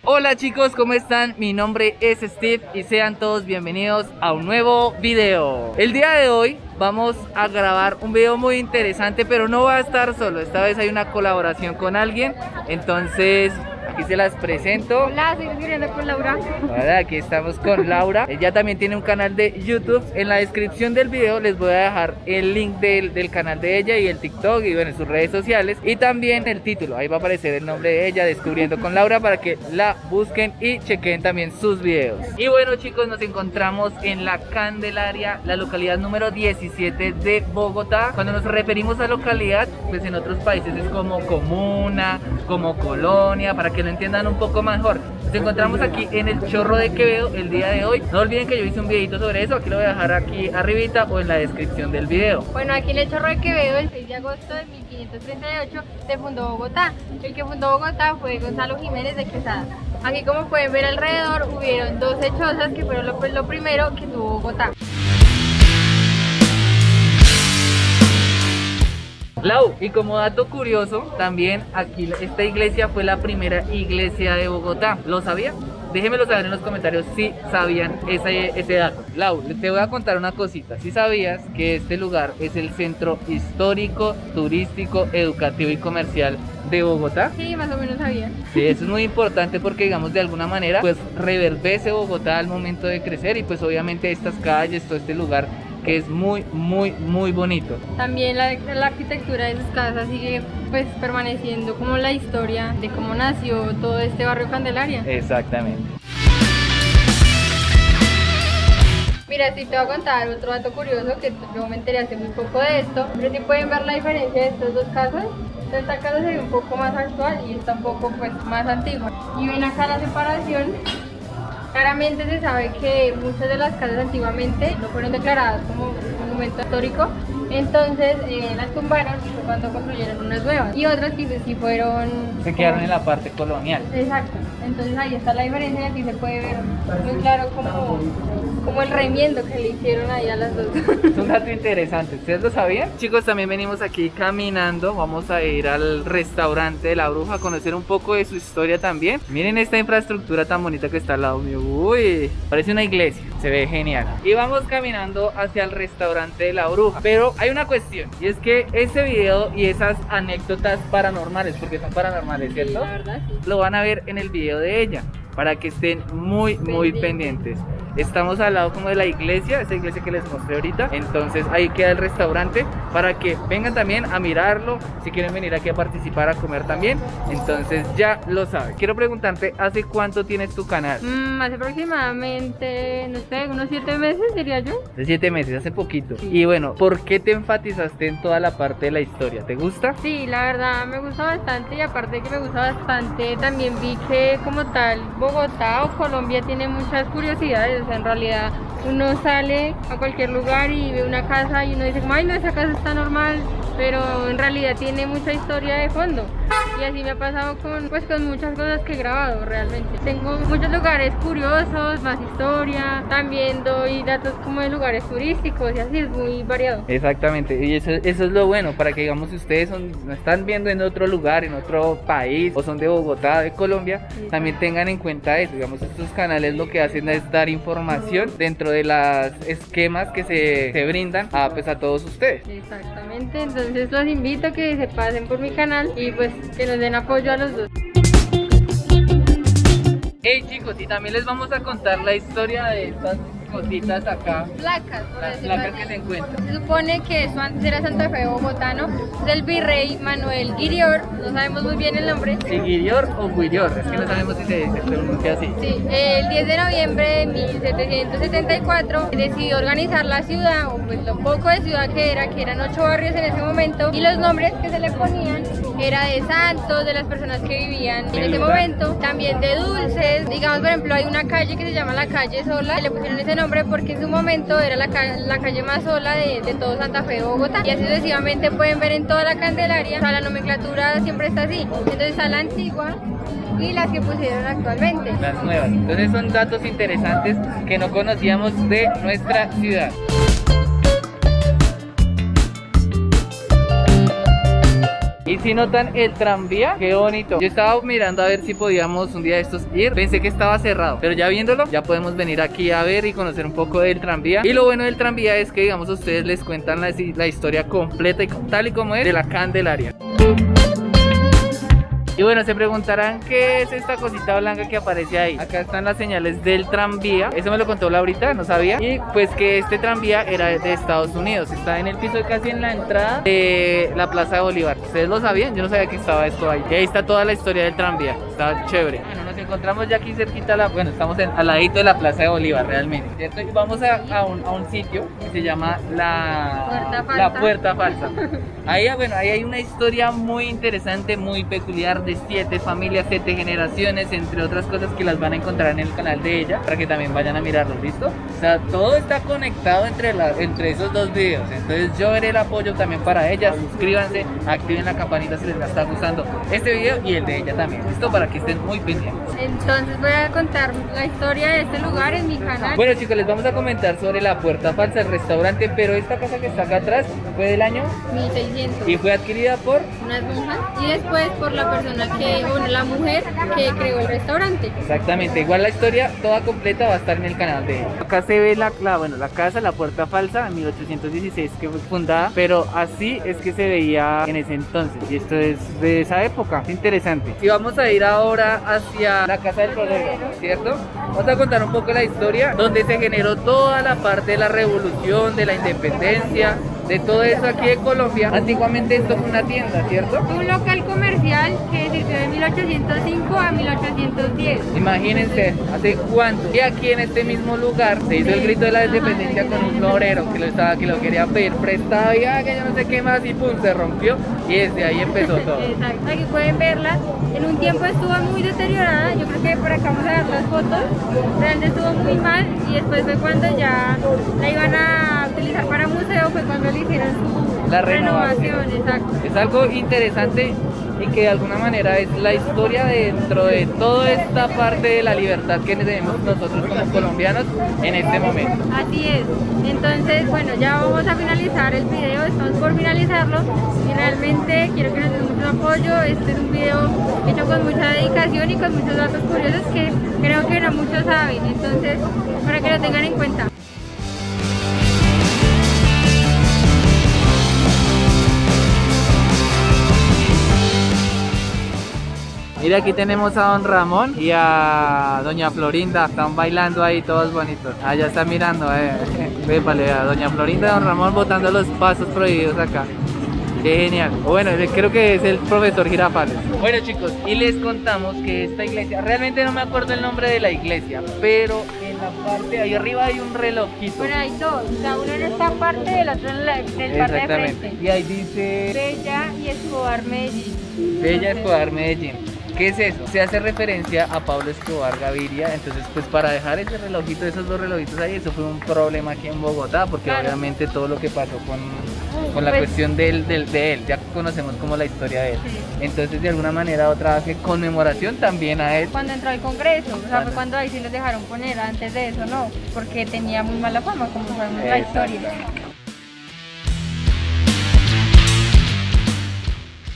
Hola chicos, ¿cómo están? Mi nombre es Steve y sean todos bienvenidos a un nuevo video. El día de hoy vamos a grabar un video muy interesante, pero no va a estar solo. Esta vez hay una colaboración con alguien, entonces aquí se las presento. Hola, estoy escribiendo con Laura. Hola, aquí estamos con Laura. Ella también tiene un canal de YouTube. En la descripción del video les voy a dejar el link del canal de ella y el TikTok y bueno, sus redes sociales. Y también el título, ahí va a aparecer el nombre de ella, Descubriendo con Laura, para que la busquen y chequen también sus videos. Y bueno chicos, nos encontramos en La Candelaria, la localidad número 17 de Bogotá. Cuando nos referimos a localidad, pues en otros países es como comuna, como colonia, para que lo entiendan un poco mejor. Nos encontramos aquí en el Chorro de Quevedo el día de hoy. No olviden que yo hice un videito sobre eso, aquí lo voy a dejar aquí arribita o en la descripción del video. Bueno, aquí en el Chorro de Quevedo, el 6 de agosto de 1538, se fundó Bogotá. El que fundó Bogotá fue Gonzalo Jiménez de Quesada. Aquí, como pueden ver alrededor, hubieron 12 chozas que fueron lo primero que tuvo Bogotá. Lau, y como dato curioso, también aquí esta iglesia fue la primera iglesia de Bogotá. ¿Lo sabía? Déjenmelo saber en los comentarios si sabían ese dato. Lau, te voy a contar una cosita. ¿Sí sabías que este lugar es el centro histórico, turístico, educativo y comercial de Bogotá? Sí, más o menos sabía. Sí, eso es muy importante porque, digamos, de alguna manera pues reverdece Bogotá al momento de crecer y pues obviamente estas calles, todo este lugar que es muy bonito. También la arquitectura de sus casas sigue pues permaneciendo como la historia de cómo nació todo este barrio Candelaria. Exactamente. Mira, sí te voy a contar otro dato curioso que yo me enteré hace muy poco de esto. Pero sí pueden ver la diferencia de estas dos casas. Esta casa se ve un poco más actual y esta un poco pues más antigua. Y ven acá la separación. Claramente se sabe que muchas de las casas antiguamente no fueron declaradas como monumento histórico, entonces las tumbaron cuando construyeron unas nuevas y otras que sí fueron... Se quedaron en la parte colonial. Exacto, entonces ahí está la diferencia y aquí se puede ver muy claro como el remiendo que le hicieron ahí a las dos. Es un dato interesante, ¿ustedes lo sabían? Chicos, también venimos aquí caminando, vamos a ir al restaurante de La Bruja a conocer un poco de su historia también. Miren esta infraestructura tan bonita que está al lado mío. Uy, parece una iglesia, se ve genial. Y vamos caminando hacia el restaurante de La Bruja. Pero hay una cuestión, y es que ese video y esas anécdotas paranormales, porque son paranormales, ¿cierto? Sí, la verdad, sí. Lo van a ver en el video de ella, para que estén muy pendientes. Estamos al lado como de la iglesia, esa iglesia que les mostré ahorita. Entonces ahí queda el restaurante para que vengan también a mirarlo. Si quieren venir aquí a participar, a comer también, entonces ya lo saben. Quiero preguntarte, ¿hace cuánto tienes tu canal? Hace aproximadamente, no sé, unos 7 meses diría yo. De 7 meses, hace poquito. Sí. Y bueno, ¿por qué te enfatizaste en toda la parte de la historia? ¿Te gusta? Sí, la verdad me gusta bastante y aparte de que me gusta bastante, también vi que como tal Bogotá o Colombia tiene muchas curiosidades. O sea, en realidad uno sale a cualquier lugar y ve una casa y uno dice como, ay no, esa casa está normal, pero en realidad tiene mucha historia de fondo. Y así me ha pasado con muchas cosas que he grabado realmente. Tengo muchos lugares curiosos, más historia, también doy datos como de lugares turísticos y así es muy variado. Exactamente, y eso es lo bueno, para que digamos si ustedes no están viendo en otro lugar, en otro país, o son de Bogotá, de Colombia, sí, también tengan en cuenta eso. Digamos, estos canales lo que hacen es dar información dentro de los esquemas que se brindan a todos ustedes. Exactamente, entonces los invito a que se pasen por mi canal y pues que nos den apoyo a los dos. Hey chicos, y también les vamos a contar la historia de estas cositas acá, Placas, las placas que se encuentran. Se supone que eso antes era Santa Fe bogotano, del virrey Manuel Guirior, no sabemos muy bien el nombre. ¿Sí, Guirior o Guirior? Es que no sabemos si se pronuncia así. Sí, el 10 de noviembre de 1774 decidió organizar la ciudad, o pues lo poco de ciudad que eran 8 barrios en ese momento, y los nombres que se le ponían era de santos, de las personas que vivían en ese momento, también de dulces. Digamos, por ejemplo, hay una calle que se llama la calle Sola, y le pusieron ese nombre porque en su momento era la calle más sola de todo Santa Fe de Bogotá. Y así sucesivamente pueden ver en toda la Candelaria. O sea, la nomenclatura siempre está así. Entonces está la antigua y las que pusieron actualmente. Las nuevas. Entonces son datos interesantes que no conocíamos de nuestra ciudad. Y si notan el tranvía, qué bonito. Yo estaba mirando a ver si podíamos un día de estos ir. Pensé que estaba cerrado, pero ya viéndolo, ya podemos venir aquí a ver y conocer un poco del tranvía. Y lo bueno del tranvía es que, digamos, ustedes les cuentan la historia completa y tal y como es de la Candelaria. Y bueno, se preguntarán qué es esta cosita blanca que aparece ahí. Acá están las señales del tranvía. Eso me lo contó Laurita, no sabía. Y pues que este tranvía era de Estados Unidos. Está en el piso, casi en la entrada de la Plaza de Bolívar. ¿Ustedes lo sabían? Yo no sabía que estaba esto ahí. Y ahí está toda la historia del tranvía. Está chévere. Bueno, nos encontramos ya aquí cerquita. Bueno, estamos al ladito de la Plaza de Bolívar realmente, ¿cierto? Y vamos a un sitio que se llama la Puerta Falsa. Ahí, bueno, ahí hay una historia muy interesante, muy peculiar, de 7 familias, 7 generaciones, entre otras cosas que las van a encontrar en el canal de ella, para que también vayan a mirarlos, ¿listo? O sea, todo está conectado entre esos dos videos. Entonces yo veré el apoyo también para ella. Suscríbanse, activen la campanita si les está gustando este video y el de ella también, ¿listo? Para que estén muy pendientes. Entonces voy a contar la historia de este lugar en mi canal. Bueno, chicos, les vamos a comentar sobre la Puerta Falsa, el restaurante, pero esta casa que está acá atrás fue del año 1600. y fue adquirida por Unas monjas y después por la persona la mujer que creó el restaurante. Exactamente, igual la historia toda completa va a estar en el canal de ella. Acá se ve la casa, la Puerta Falsa, en 1816 que fue fundada, pero así es que se veía en ese entonces, y esto es de esa época, es interesante. Y vamos a ir ahora hacia la Casa del Florero, ¿cierto? Vamos a contar un poco la historia, donde se generó toda la parte de la revolución, de la independencia, de todo eso aquí de Colombia. Antiguamente esto fue una tienda, ¿cierto? Un local comercial que sirvió de 1805 a 1810. Imagínense, ¿hace cuánto? Y aquí en este mismo lugar se hizo el grito de la independencia con un florero que lo quería pedir prestado y que yo no sé qué más, y pum, se rompió, y desde ahí empezó todo. Exacto, aquí pueden verla. En un tiempo estuvo muy deteriorada, yo creo que por acá vamos a ver las fotos. Realmente estuvo muy mal, y después fue cuando ya la iban a utilizar para museo, fue cuando le hicieron la renovación. Exacto. Es algo interesante y que de alguna manera es la historia dentro de toda esta parte de la libertad que tenemos nosotros como colombianos en este momento. Así es. Entonces, bueno, ya vamos a finalizar el video, estamos por finalizarlo, y realmente quiero que nos den mucho apoyo. Este es un video hecho con mucha dedicación y con muchos datos curiosos que creo que no muchos saben, entonces para que lo tengan en cuenta. Mira, aquí tenemos a don Ramón y a doña Florinda, están bailando ahí todos bonitos. Allá están mirando, Vépale, a doña Florinda y a don Ramón botando los pasos prohibidos acá. Qué genial. Bueno, creo que es el profesor Girafales. Bueno, chicos, y les contamos que esta iglesia, realmente no me acuerdo el nombre de la iglesia, pero en la parte ahí arriba hay un relojito. Bueno, hay dos, o sea, uno en esta parte y el otro en la parte de frente. Y ahí dice Bella y Escobar Medellín. Bella Escobar Medellín. ¿Qué es eso? Se hace referencia a Pablo Escobar Gaviria. Entonces, pues para dejar ese relojito, esos dos relojitos ahí, eso fue un problema aquí en Bogotá, porque claro, obviamente todo lo que pasó con la cuestión de él, ya conocemos como la historia de él. Sí. Entonces, de alguna manera otra hace conmemoración también a él. Cuando entró al Congreso, o sea, fue cuando ahí sí los dejaron poner, antes de eso no, porque tenía muy mala fama, como sabemos la historia.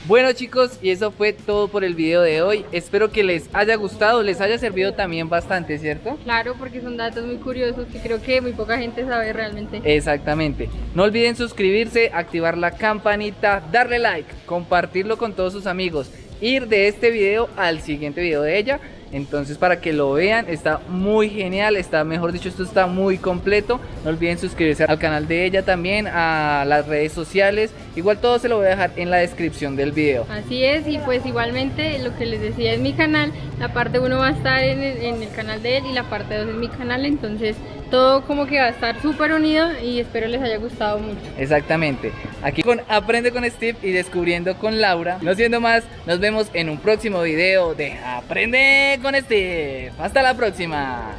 Bueno, chicos, y eso fue todo por el video de hoy. Espero que les haya gustado, les haya servido también bastante, ¿cierto? Claro, porque son datos muy curiosos que creo que muy poca gente sabe realmente. Exactamente. No olviden suscribirse, activar la campanita, darle like, compartirlo con todos sus amigos, ir de este video al siguiente video de ella. Entonces, para que lo vean, está muy genial, está, mejor dicho, esto está muy completo. No olviden suscribirse al canal de ella también, a las redes sociales. Igual todo se lo voy a dejar en la descripción del video. Así es, y pues igualmente lo que les decía es mi canal. La parte 1 va a estar en el canal de él y la parte 2 en mi canal. Entonces todo como que va a estar súper unido y espero les haya gustado mucho. Exactamente. Aquí con Aprende con Steve y Descubriendo con Laura. No siendo más, nos vemos en un próximo video de Aprende con Steve. Hasta la próxima.